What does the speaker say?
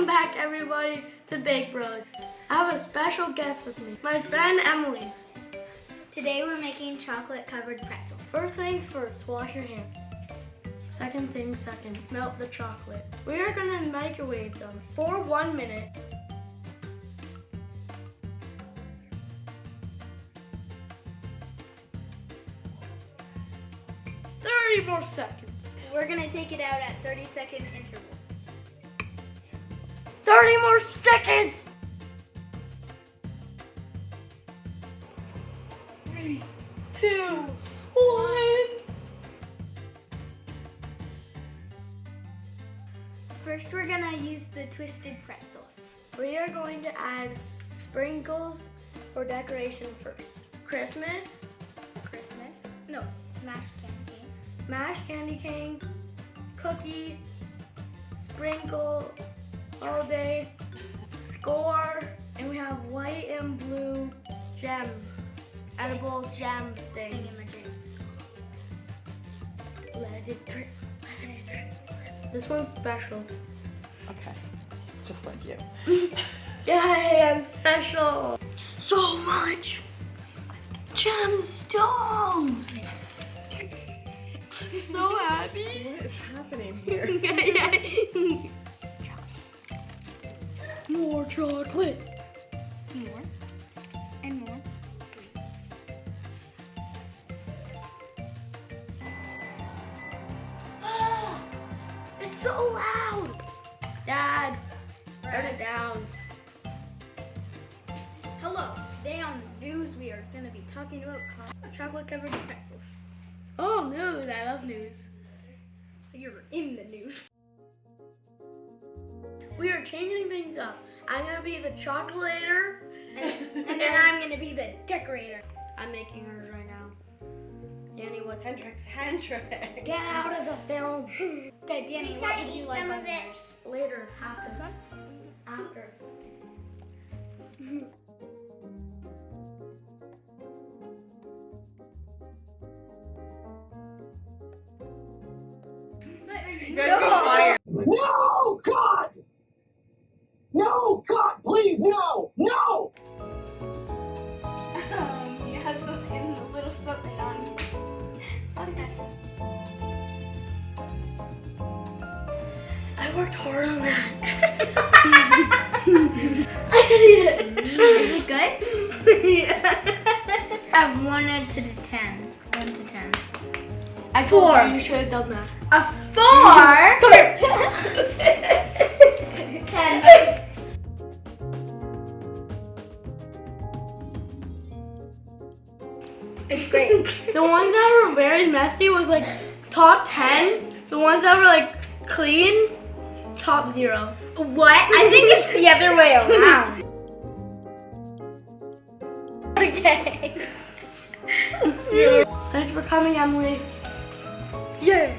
Welcome back, everybody, to Bake Bros. I have a special guest with me, my friend Emily. Today we're making chocolate-covered pretzels. First things first, wash your hands. Second thing second, melt the chocolate. We are gonna microwave them for 1 minute. More seconds. We're gonna take it out at 30-second interval. 30 more seconds! 3, 2, 1. First we're gonna use the twisted pretzels. We are going to add sprinkles for decoration first. Christmas, No, mashed candy cane. mashed candy cane, cookie, sprinkle, holiday, score, and we have white and blue gem, edible gem things. Let it drip, let it drip. This one's special. Okay, just like you. Yay, I'm special. So much gemstones. So happy. What is happening here? More chocolate. More. And more. It's so loud. Dad, turn it down. Hello, today on the news we are gonna be talking about chocolate-covered pretzels. Oh, news. I love news. You're in the news. We are changing things up. I'm going to be the chocolator. And then I'm gonna be the decorator. I'm making hers right now. Danny, what? Hendrix. Get out of the film. Okay, Danny, what would you like on yours? Later, after. This one? After. You guys go fire. No, God! No, God, please, no! No! You have something, a little something on you. Okay. I worked hard on that. I said eat it. Is it good? Yeah. I have 1 to 10. 1 to 10. I told 4. you should have done that. A 4? Come here. 10. It's great. The ones that were very messy was like top 10. The ones that were like clean, top 0. What? I think it's the other way around. Okay. Thanks for coming, Emily. Yay.